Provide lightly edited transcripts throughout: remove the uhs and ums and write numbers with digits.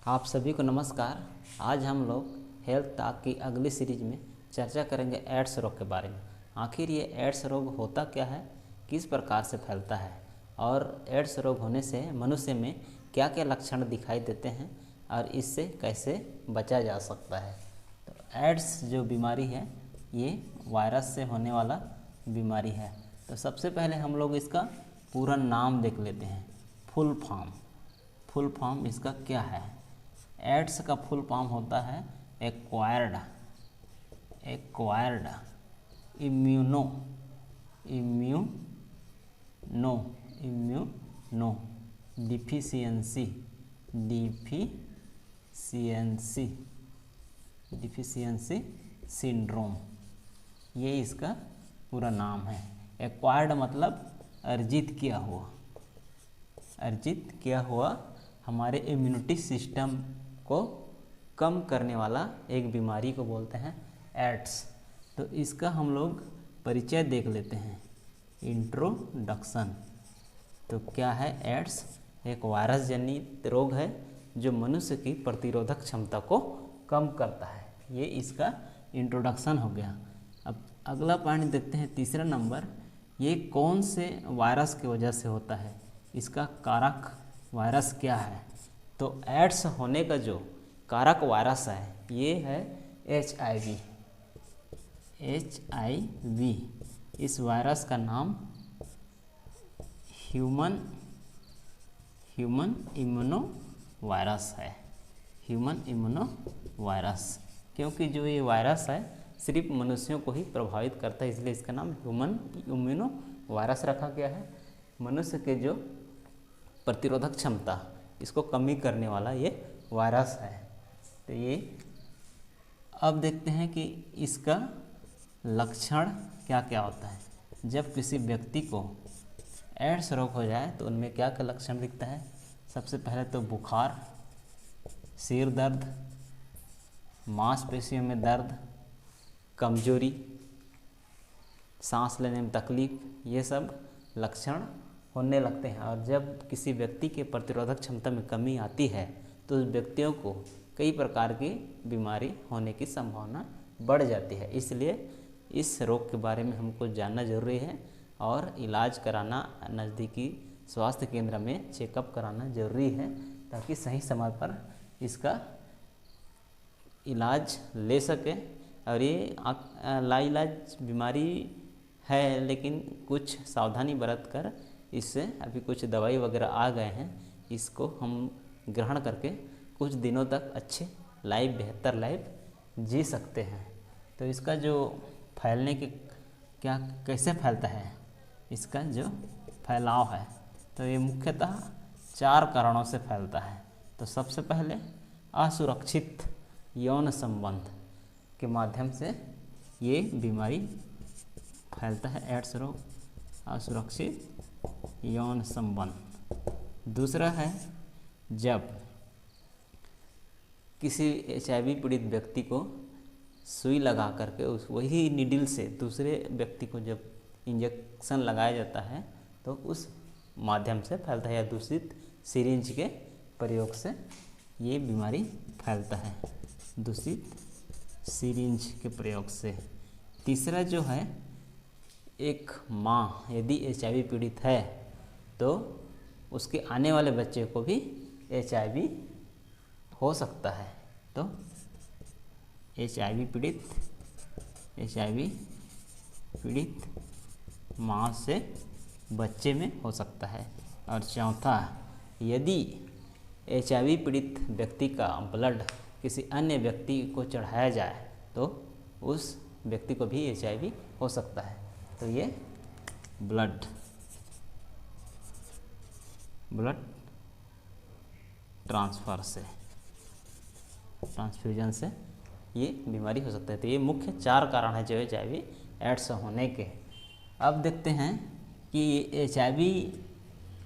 आप सभी को नमस्कार। आज हम लोग हेल्थ टॉक की अगली सीरीज में चर्चा करेंगे एड्स रोग के बारे में। आखिर ये एड्स रोग होता क्या है, किस प्रकार से फैलता है और एड्स रोग होने से मनुष्य में क्या क्या लक्षण दिखाई देते हैं और इससे कैसे बचा जा सकता है। तो एड्स जो बीमारी है ये वायरस से होने वाला बीमारी है। तो सबसे पहले हम लोग इसका पूरा नाम देख लेते हैं। फुल फॉर्म इसका क्या है। एड्स का फुल फॉर्म होता है एक्वायर्ड इम्यूनो डिफिशियंसी सिंड्रोम, ये इसका पूरा नाम है। एक्वायर्ड मतलब अर्जित किया हुआ हमारे इम्यूनिटी सिस्टम को कम करने वाला एक बीमारी को बोलते हैं एड्स। तो इसका हम लोग परिचय देख लेते हैं। इंट्रोडक्शन। तो क्या है एड्स? एक वायरस जनित रोग है जो मनुष्य की प्रतिरोधक क्षमता को कम करता है। ये इसका इंट्रोडक्शन हो गया। अब अगला पॉइंट देखते हैं, तीसरा नंबर। ये कौन से वायरस की वजह से होता है, इसका कारक वायरस क्या है। तो एड्स होने का जो कारक वायरस है ये है HIV। इस वायरस का नाम ह्यूमन इम्यूनो वायरस है। ह्यूमन इम्यूनो वायरस, क्योंकि जो ये वायरस है सिर्फ मनुष्यों को ही प्रभावित करता है, इसलिए इसका नाम ह्यूमन इम्यूनो वायरस रखा गया है। मनुष्य के जो प्रतिरोधक क्षमता इसको कमी करने वाला ये वायरस है। तो ये अब देखते हैं कि इसका लक्षण क्या क्या होता है। जब किसी व्यक्ति को एड्स रोग हो जाए तो उनमें क्या क्या लक्षण दिखता है। सबसे पहले तो बुखार, सिर दर्द, मांसपेशियों में दर्द, कमजोरी, सांस लेने में तकलीफ, ये सब लक्षण होने लगते हैं। और जब किसी व्यक्ति के प्रतिरोधक क्षमता में कमी आती है तो उस व्यक्तियों को कई प्रकार की बीमारी होने की संभावना बढ़ जाती है। इसलिए इस रोग के बारे में हमको जानना जरूरी है और इलाज कराना, नज़दीकी स्वास्थ्य केंद्र में चेकअप कराना जरूरी है, ताकि सही समय पर इसका इलाज ले सके। और ये लाइलाज बीमारी है, लेकिन कुछ सावधानी बरत कर इससे अभी कुछ दवाई वगैरह आ गए हैं, इसको हम ग्रहण करके कुछ दिनों तक अच्छे बेहतर लाइफ जी सकते हैं। तो इसका जो फैलने के कैसे फैलता है, इसका जो फैलाव है, तो ये मुख्यतः 4 कारणों से फैलता है। तो सबसे पहले असुरक्षित यौन संबंध के माध्यम से ये बीमारी फैलता है, एड्स रोग। असुरक्षित यौन संबंध। दूसरा है जब किसी HIV पीड़ित व्यक्ति को सुई लगा करके वही नीडल से दूसरे व्यक्ति को जब इंजेक्शन लगाया जाता है तो उस माध्यम से फैलता है, या दूषित सिरिंज के प्रयोग से ये बीमारी फैलता है, दूषित सिरिंज के प्रयोग से। तीसरा जो है, एक माँ यदि HIV पीड़ित है तो उसके आने वाले बच्चे को भी HIV हो सकता है। तो HIV पीड़ित माँ से बच्चे में हो सकता है। और चौथा, यदि HIV पीड़ित व्यक्ति का ब्लड किसी अन्य व्यक्ति को चढ़ाया जाए तो उस व्यक्ति को भी HIV हो सकता है। तो ये ब्लड ट्रांसफ्यूजन से ये बीमारी हो सकता है। तो ये मुख्य 4 कारण है जो HIV एड्स होने के। अब देखते हैं कि HIV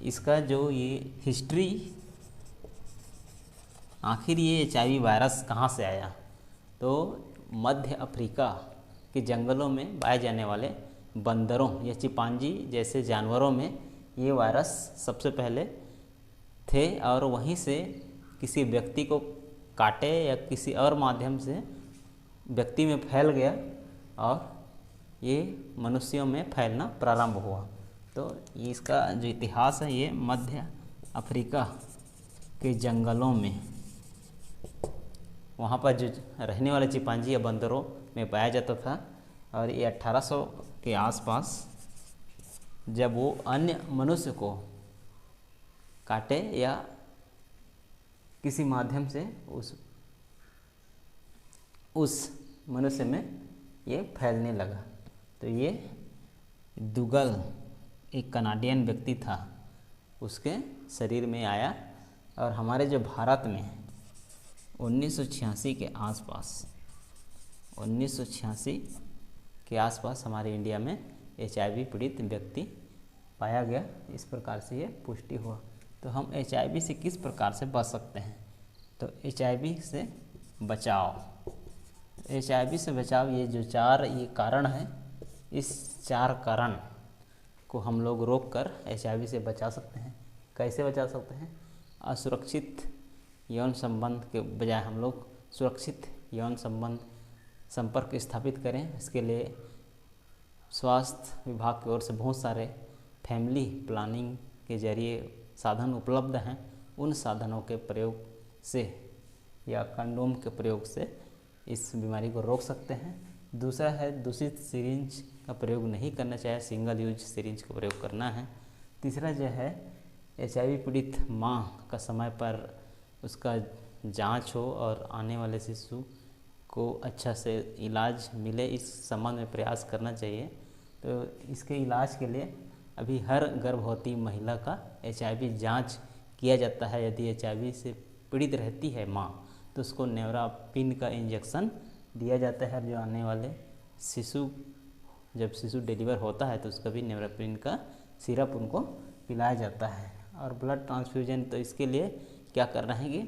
इसका जो ये हिस्ट्री, आखिर ये HIV वायरस कहाँ से आया। तो मध्य अफ्रीका के जंगलों में पाए जाने वाले बंदरों या चिंपांजी जैसे जानवरों में ये वायरस सबसे पहले थे और वहीं से किसी व्यक्ति को काटे या किसी और माध्यम से व्यक्ति में फैल गया और ये मनुष्यों में फैलना प्रारंभ हुआ। तो इसका जो इतिहास है ये मध्य अफ्रीका के जंगलों में, वहाँ पर जो रहने वाले चिंपांजी या बंदरों में पाया जाता था। और ये 1800 के आसपास जब वो अन्य मनुष्य को काटे या किसी माध्यम से उस मनुष्य में ये फैलने लगा। तो ये दुगल एक कनाडियन व्यक्ति था, उसके शरीर में आया और हमारे जो भारत में 1986 के आसपास हमारे इंडिया में HIV पीड़ित व्यक्ति पाया गया। इस प्रकार से ये पुष्टि हुआ। तो हम HIV से किस प्रकार से बच सकते हैं? तो HIV से बचाव, HIV से बचाव, ये जो 4 ये कारण है, इस 4 कारण को हम लोग रोक कर HIV से बचा सकते हैं। कैसे बचा सकते हैं? असुरक्षित यौन संबंध के बजाय हम लोग सुरक्षित यौन संपर्क स्थापित करें। इसके लिए स्वास्थ्य विभाग की ओर से बहुत सारे फैमिली प्लानिंग के जरिए साधन उपलब्ध हैं। उन साधनों के प्रयोग से या कंडोम के प्रयोग से इस बीमारी को रोक सकते हैं। दूसरा है दूषित सिरिंज का प्रयोग नहीं करना चाहिए, सिंगल यूज सिरिंज का प्रयोग करना है। तीसरा जो है HIV पीड़ित माँ का समय पर उसका जांच हो और आने वाले शिशु को अच्छा से इलाज मिले, इस संबंध में प्रयास करना चाहिए। तो इसके इलाज के लिए अभी हर गर्भवती महिला का HIV जांच किया जाता है। यदि HIV से पीड़ित रहती है माँ तो उसको नेवरापिन का इंजेक्शन दिया जाता है। जो आने वाले शिशु, जब शिशु डिलीवर होता है तो उसका भी नेवरापिन का सिरप उनको पिलाया जाता है। और ब्लड ट्रांसफ्यूजन, तो इसके लिए क्या करना है कि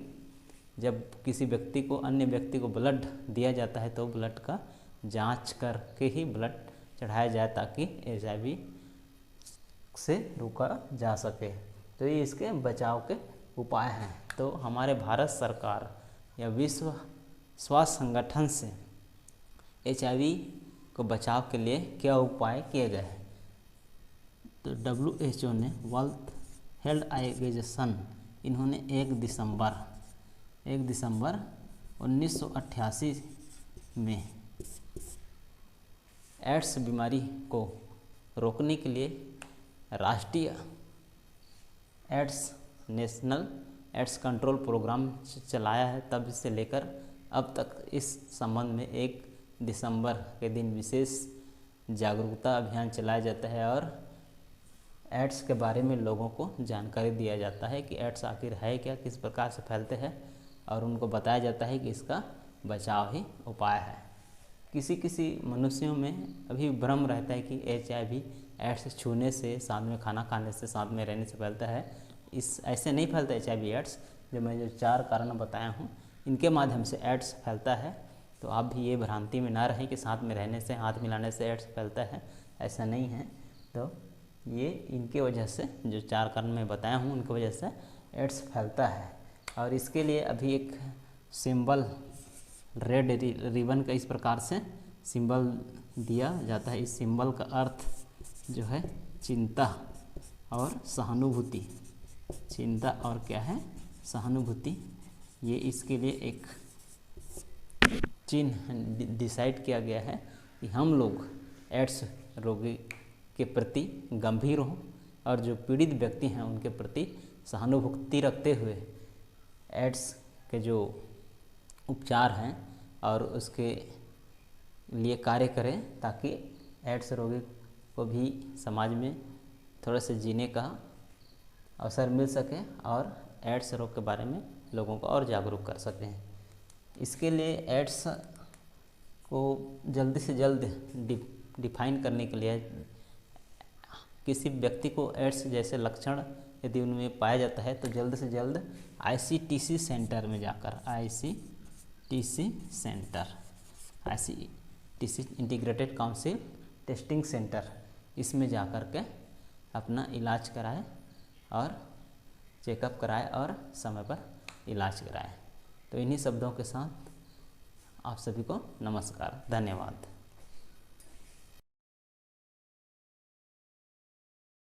जब किसी व्यक्ति को अन्य व्यक्ति को ब्लड दिया जाता है तो ब्लड का जांच करके ही ब्लड चढ़ाया जाए ताकि HIV से रोका जा सके। तो ये इसके बचाव के उपाय हैं। तो हमारे भारत सरकार या विश्व स्वास्थ्य संगठन से HIV को बचाव के लिए क्या उपाय किए गए हैं? तो WHO ने वर्ल्ड हेल्थ ऑर्गेनाइजेशन, इन्होंने 1 दिसंबर 1988 में एड्स बीमारी को रोकने के लिए राष्ट्रीय नेशनल एड्स कंट्रोल प्रोग्राम चलाया है। तब से लेकर अब तक इस संबंध में 1 दिसंबर के दिन विशेष जागरूकता अभियान चलाया जाता है और एड्स के बारे में लोगों को जानकारी दिया जाता है कि एड्स आखिर है क्या, किस प्रकार से फैलते हैं, और उनको बताया जाता है कि इसका बचाव ही उपाय है। किसी मनुष्यों में अभी भ्रम रहता है कि HIV एड्स छूने से, साथ में खाना खाने से, साथ में रहने से फैलता है। ऐसे नहीं फैलता HIV एड्स। जो मैं 4 कारण बताया हूँ इनके माध्यम से एड्स फैलता है। तो आप भी ये भ्रांति में ना रहें कि साथ में रहने से, हाथ मिलाने से एड्स फैलता है, ऐसा नहीं है। तो ये इनके वजह से, जो 4 कारण मैं बताया हूँ उनकी वजह से एड्स फैलता है। और इसके लिए अभी एक सिंबल, रेड रिबन का इस प्रकार से सिंबल दिया जाता है। इस सिंबल का अर्थ जो है चिंता और सहानुभूति, चिंता और क्या है, सहानुभूति। ये इसके लिए एक चिन्ह डिसाइड किया गया है कि हम लोग एड्स रोगी के प्रति गंभीर हों और जो पीड़ित व्यक्ति हैं उनके प्रति सहानुभूति रखते हुए एड्स के जो उपचार हैं और उसके लिए कार्य करें, ताकि एड्स रोगी को भी समाज में थोड़ा से जीने का अवसर मिल सके और एड्स रोग के बारे में लोगों को और जागरूक कर सकें। इसके लिए एड्स को जल्दी से जल्द डिफाइन करने के लिए किसी व्यक्ति को एड्स जैसे लक्षण यदि उनमें पाया जाता है तो जल्द से जल्द ICTC सेंटर में जाकर, ICTC integrated council testing centre, इसमें जा कर के अपना इलाज कराए और चेकअप कराए और समय पर इलाज कराएं। तो इन्हीं शब्दों के साथ आप सभी को नमस्कार, धन्यवाद।